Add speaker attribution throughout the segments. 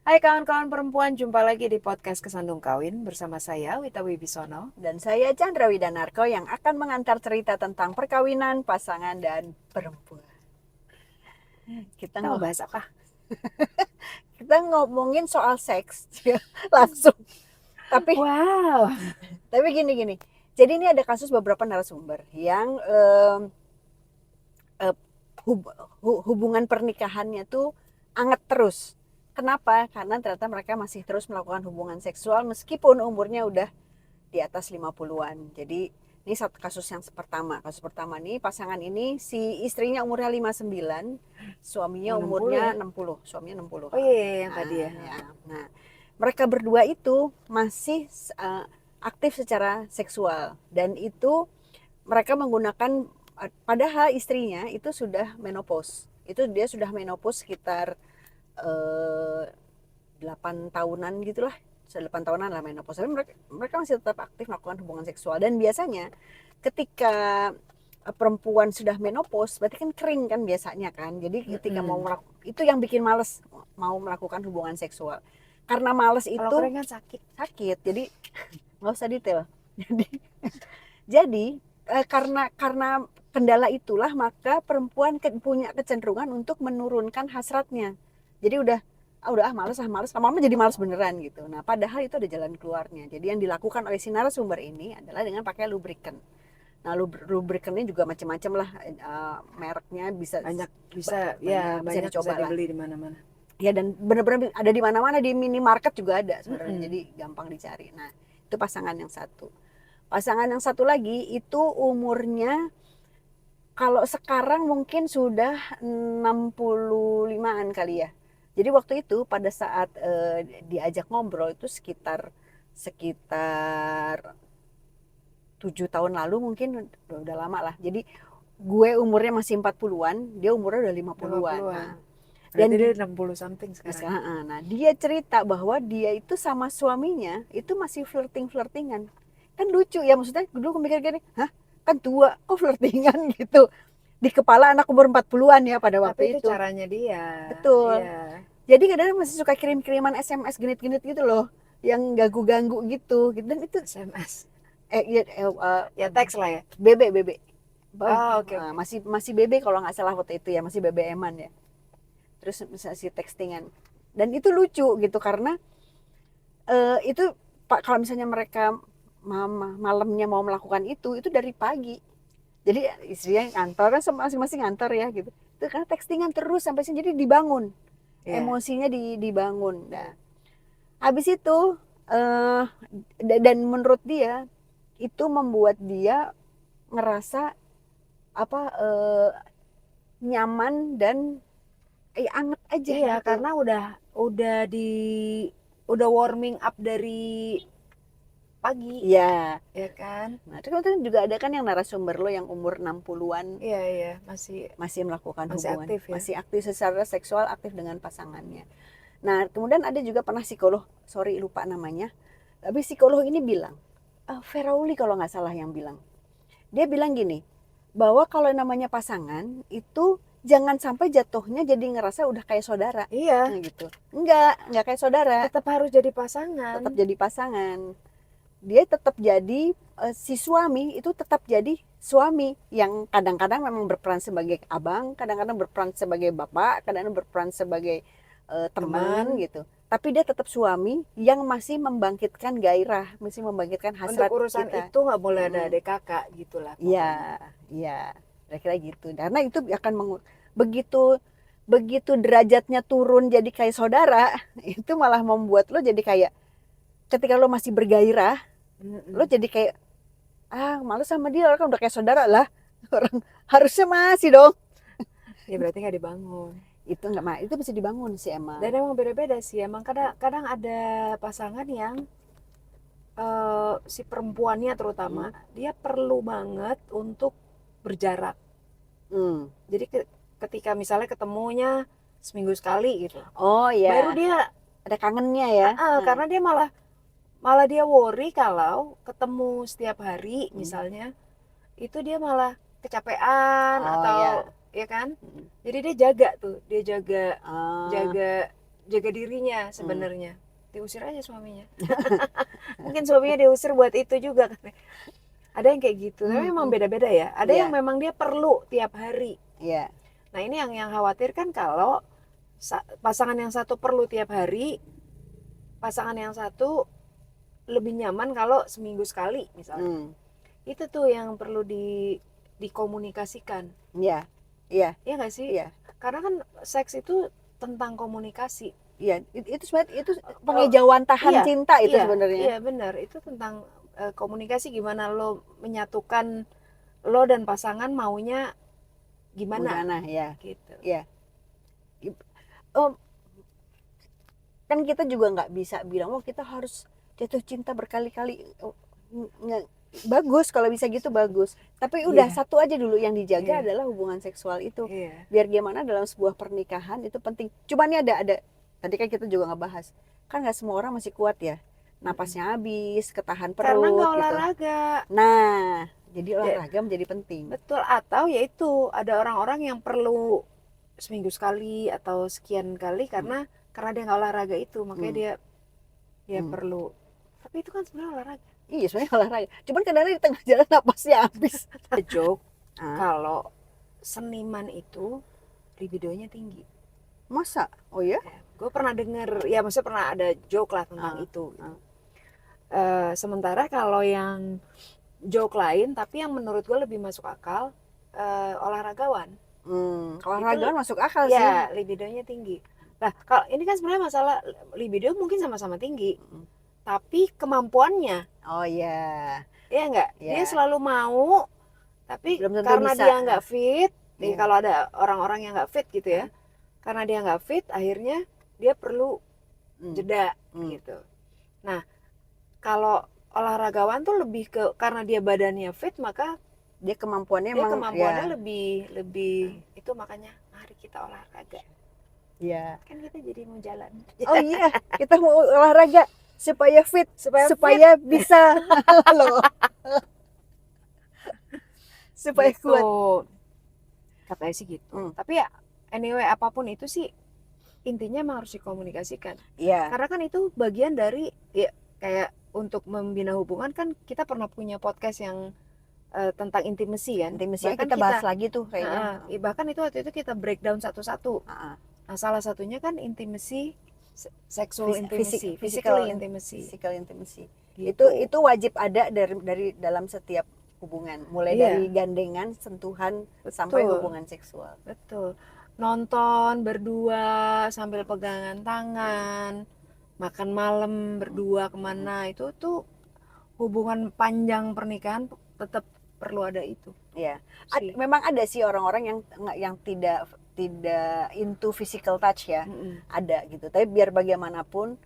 Speaker 1: Hai kawan-kawan perempuan, jumpa lagi di podcast Kesandung Kawin bersama saya Wita Wibisono.
Speaker 2: Dan saya Chandra Widanarko yang akan mengantar cerita tentang perkawinan, pasangan, dan perempuan. Kita
Speaker 1: Kita mau bahas apa?
Speaker 2: kita ngomongin soal seks ya, langsung. Tapi
Speaker 1: Wow.
Speaker 2: gini. Jadi ini ada kasus beberapa narasumber yang eh, hubungan pernikahannya tuh anget terus. Kenapa? Karena ternyata mereka masih terus melakukan hubungan seksual meskipun umurnya udah di atas 50-an. Jadi ini satu kasus yang pertama. Kasus pertama nih pasangan ini si istrinya umurnya 59, suaminya
Speaker 1: Yang 60
Speaker 2: umurnya
Speaker 1: ya?
Speaker 2: 60. Suaminya 60.
Speaker 1: Oh iya, yang tadi ya.
Speaker 2: Nah, mereka berdua itu masih aktif secara seksual dan itu mereka menggunakan padahal istrinya itu sudah menopause. Itu dia sudah menopause sekitar 8 tahunan gitulah, 8 tahunan lah menopause. Tapi mereka masih tetap aktif melakukan hubungan seksual dan biasanya ketika perempuan sudah menopause berarti kan kering kan biasanya kan. Jadi ketika mau itu yang bikin males mau melakukan hubungan seksual. Karena males
Speaker 1: Kalau
Speaker 2: itu
Speaker 1: kering kan sakit.
Speaker 2: jadi nggak usah detail. Jadi jadi karena kendala itulah maka perempuan punya kecenderungan untuk menurunkan hasratnya. Jadi udah males lama-lama jadi males beneran gitu. Nah padahal itu ada jalan keluarnya. Jadi yang dilakukan oleh si narasumber ini adalah dengan pakai lubricant. Nah lubricantnya juga macam-macam lah, mereknya bisa
Speaker 1: Banyak bisa ya,
Speaker 2: bisa
Speaker 1: banyak bisa
Speaker 2: dicoba lah.
Speaker 1: dibeli di mana-mana.
Speaker 2: Ya dan bener-bener ada di mana-mana, di minimarket juga ada sebenarnya. Jadi gampang dicari. Nah itu pasangan yang satu. Pasangan yang satu lagi itu umurnya kalau sekarang mungkin sudah 65-an kali ya. Jadi waktu itu pada saat diajak ngobrol itu sekitar sekitar 7 tahun lalu mungkin udah lama lah. Jadi gue umurnya masih 40-an, dia umurnya udah 50-an.
Speaker 1: 50-an.
Speaker 2: Nah,
Speaker 1: Berarti
Speaker 2: dan
Speaker 1: dia 60 something sekarang.
Speaker 2: nah, dia cerita bahwa dia itu sama suaminya itu masih flirting-flirtingan. Kan lucu ya, maksudnya dulu aku mikir gini, hah? Kan tua, kok flirtingan gitu. Di kepala anak umur 40-an ya pada
Speaker 1: Tapi
Speaker 2: waktu
Speaker 1: itu
Speaker 2: itu.
Speaker 1: caranya dia.
Speaker 2: Betul.
Speaker 1: Iya.
Speaker 2: Jadi kadang masih suka kirim-kiriman SMS genit-genit gitu loh, yang ganggu-ganggu gitu. Dan itu
Speaker 1: SMS.
Speaker 2: ya,
Speaker 1: Ya teks lah ya.
Speaker 2: BB.
Speaker 1: Oh, oke.
Speaker 2: Masih masih BB kalau nggak salah waktu itu ya, masih BBM-an ya. Terus masih textingan. Dan itu lucu gitu karena itu Pak kalau misalnya mereka malamnya mau melakukan itu dari pagi. Jadi istrinya kantor kan masing-masing kantor ya gitu. Itu karena textingan terus sampai sini jadi dibangun.
Speaker 1: Iya.
Speaker 2: Emosinya dibangun. Nah, habis itu eh dan menurut dia itu membuat dia ngerasa apa nyaman dan anget aja
Speaker 1: Iya,
Speaker 2: gitu.
Speaker 1: karena udah di udah warming up dari pagi,
Speaker 2: Iya.
Speaker 1: ya kan?
Speaker 2: Nah, terus kan juga ada kan yang narasumber lo yang umur 60-an
Speaker 1: Iya, masih
Speaker 2: masih melakukan
Speaker 1: masih
Speaker 2: hubungan,
Speaker 1: aktif ya.
Speaker 2: masih aktif secara seksual, aktif dengan pasangannya. Nah, kemudian ada juga pernah psikolog, sorry lupa namanya, tapi psikolog ini bilang, Ferauli kalau nggak salah yang bilang, dia bilang gini, bahwa kalau namanya pasangan itu jangan sampai jatuhnya jadi ngerasa udah kayak saudara,
Speaker 1: Iya,
Speaker 2: nah, gitu. Enggak kayak saudara,
Speaker 1: tetap harus jadi pasangan.
Speaker 2: tetap jadi pasangan. Dia tetap jadi si suami itu tetap jadi suami yang kadang-kadang memang berperan sebagai abang, kadang-kadang berperan sebagai bapak, kadang-kadang berperan sebagai teman
Speaker 1: Teman.
Speaker 2: gitu. Tapi dia tetap suami yang masih membangkitkan gairah, masih membangkitkan
Speaker 1: Untuk
Speaker 2: hasrat
Speaker 1: urusan
Speaker 2: kita.
Speaker 1: itu nggak boleh ada
Speaker 2: Mm-mm.
Speaker 1: adik kakak gitulah
Speaker 2: Iya,
Speaker 1: pokoknya.
Speaker 2: iya, kira-kira gitu. Karena itu akan begitu begitu derajatnya turun jadi kayak saudara, itu malah membuat lo jadi kayak ketika lo masih bergairah, lo
Speaker 1: Mm-mm.
Speaker 2: jadi kayak malu sama dia orang kan udah kayak saudara lah. Orang harusnya masih dong.
Speaker 1: Ya berarti nggak dibangun.
Speaker 2: Itu nggak mah itu bisa dibangun sih
Speaker 1: Dan
Speaker 2: emang.
Speaker 1: emang beda-beda sih. Emang kadang-kadang ada pasangan yang si perempuannya terutama
Speaker 2: Hmm.
Speaker 1: dia perlu banget untuk berjarak.
Speaker 2: Hmm.
Speaker 1: Jadi ketika misalnya ketemunya seminggu sekali gitu,
Speaker 2: Oh
Speaker 1: baru
Speaker 2: ya,
Speaker 1: dia
Speaker 2: ada kangennya ya.
Speaker 1: karena dia malah malah dia worry kalau ketemu setiap hari
Speaker 2: Hmm.
Speaker 1: misalnya itu dia malah kecapean
Speaker 2: Oh
Speaker 1: atau
Speaker 2: ya.
Speaker 1: ya kan?
Speaker 2: Mm.
Speaker 1: Jadi dia jaga tuh, dia jaga
Speaker 2: Ah,
Speaker 1: jaga dirinya sebenarnya. Diusir aja suaminya. Mungkin suaminya diusir buat itu juga kan. Ada yang kayak gitu, tapi memang beda-beda ya. Ada
Speaker 2: Iya.
Speaker 1: yang memang dia perlu tiap hari.
Speaker 2: Iya.
Speaker 1: Nah ini yang khawatir kan kalau pasangan yang satu perlu tiap hari, pasangan yang satu lebih nyaman kalau seminggu sekali misalnya. Itu tuh yang perlu dikomunikasikan.
Speaker 2: Iya. Iya.
Speaker 1: Iya nggak sih?
Speaker 2: Iya.
Speaker 1: Karena kan seks itu tentang komunikasi.
Speaker 2: Iya, itu sebenarnya itu pengejauhan tahan
Speaker 1: Iya,
Speaker 2: cinta itu
Speaker 1: iya,
Speaker 2: sebenarnya.
Speaker 1: iya benar. Itu tentang komunikasi, gimana lo menyatukan lo dan pasangan maunya gimana
Speaker 2: Gimana ya?
Speaker 1: gitu.
Speaker 2: Iya. Oh, kan kita juga nggak bisa bilang, oh kita harus jatuh cinta berkali-kali. Oh, bagus kalau bisa gitu, bagus. Tapi udah
Speaker 1: Iya.
Speaker 2: satu aja dulu yang dijaga
Speaker 1: Iya.
Speaker 2: adalah hubungan seksual itu.
Speaker 1: Iya.
Speaker 2: Biar gimana dalam sebuah pernikahan itu penting. Cuma ini ada tadi kan kita juga ngebahas, kan nggak semua orang masih kuat ya, napasnya habis, ketahan
Speaker 1: Karena
Speaker 2: perut
Speaker 1: nggak
Speaker 2: gitu.
Speaker 1: olahraga.
Speaker 2: Nah, jadi olahraga menjadi penting.
Speaker 1: Betul, atau yaitu ada orang-orang yang perlu seminggu sekali atau sekian kali karena dia nggak olahraga itu, makanya dia perlu. Tapi itu kan sebenarnya olahraga.
Speaker 2: Iya, sebenarnya olahraga. Cuman kadang-kadang di tengah jalan napasnya habis.
Speaker 1: Ada joke kalau seniman itu libidonya tinggi.
Speaker 2: Masa? Oh ya?
Speaker 1: Gue pernah denger, ya maksudnya pernah ada joke lah tentang itu. Sementara kalau yang joke lain, tapi yang menurut gue lebih masuk akal, olahragawan.
Speaker 2: Olahragaan masuk akal
Speaker 1: Ya,
Speaker 2: sih.
Speaker 1: libidonya tinggi. Nah, kalau ini kan sebenarnya masalah libido mungkin sama-sama tinggi, tapi kemampuannya,
Speaker 2: Oh ya.
Speaker 1: ya enggak,
Speaker 2: Ya.
Speaker 1: dia selalu mau, tapi
Speaker 2: Belum tentu
Speaker 1: karena
Speaker 2: bisa.
Speaker 1: dia nggak fit,
Speaker 2: Iya.
Speaker 1: kalau ada orang-orang yang nggak fit gitu ya, karena dia nggak fit, akhirnya dia perlu jeda gitu. Nah, kalau olahragawan tuh lebih ke karena dia badannya fit, maka
Speaker 2: dia kemampuannya
Speaker 1: dia
Speaker 2: emang
Speaker 1: kemampuannya
Speaker 2: ya.
Speaker 1: lebih itu, makanya mari kita olahraga.
Speaker 2: Ya.
Speaker 1: Kan kita jadi mau jalan.
Speaker 2: Oh iya, kita mau olahraga supaya fit, supaya bisa loh. Supaya
Speaker 1: gitu.
Speaker 2: kuat.
Speaker 1: Katanya sih gitu. Tapi ya anyway, apapun itu sih intinya emang harus dikomunikasikan.
Speaker 2: Iya.
Speaker 1: Karena kan itu bagian dari ya, kayak untuk membina hubungan kan kita pernah punya podcast yang tentang intimacy kan.
Speaker 2: Intimacy kita bahas lagi tuh kayaknya.
Speaker 1: Bahkan itu waktu itu kita breakdown satu-satu. Nah, salah satunya kan intimacy, sexual intimacy, physical intimacy.
Speaker 2: Gitu. Itu wajib ada dari dalam setiap hubungan, mulai dari gandengan, sentuhan, sampai hubungan seksual.
Speaker 1: Betul. Nonton berdua sambil pegangan tangan, makan malam berdua kemana, itu tuh hubungan panjang pernikahan tetap perlu ada itu.
Speaker 2: Iya. Memang ada sih orang-orang yang tidak into physical touch ya. Ada gitu. Tapi biar bagaimanapun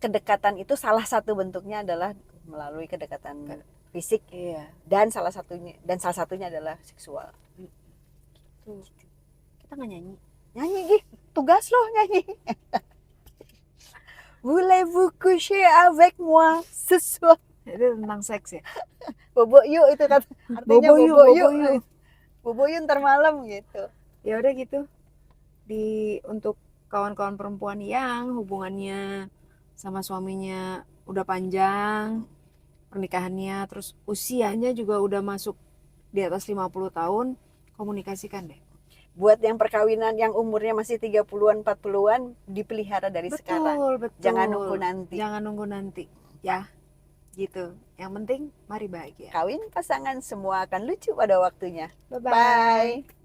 Speaker 2: kedekatan itu salah satu bentuknya adalah melalui kedekatan fisik. Dan salah satunya adalah seksual.
Speaker 1: Tuh. Kita nggak nyanyi.
Speaker 2: Nyanyi, tugas loh nyanyi. Voulez-vous coucher avec moi ce soir?
Speaker 1: Itu tentang seks ya.
Speaker 2: Bobo yuk itu kan artinya bobo yuk. Bobo yuk ntar malam gitu.
Speaker 1: Ya udah gitu. Untuk kawan-kawan perempuan yang hubungannya sama suaminya udah panjang, pernikahannya terus usianya juga udah masuk di atas 50 tahun, komunikasikan deh.
Speaker 2: Buat yang perkawinan yang umurnya masih 30-an, 40-an, dipelihara dari sekarang.
Speaker 1: Betul.
Speaker 2: Jangan nunggu nanti.
Speaker 1: Ya, gitu. Yang penting, mari bahagia.
Speaker 2: Kawin pasangan semua akan lucu pada waktunya.
Speaker 1: Bye-bye.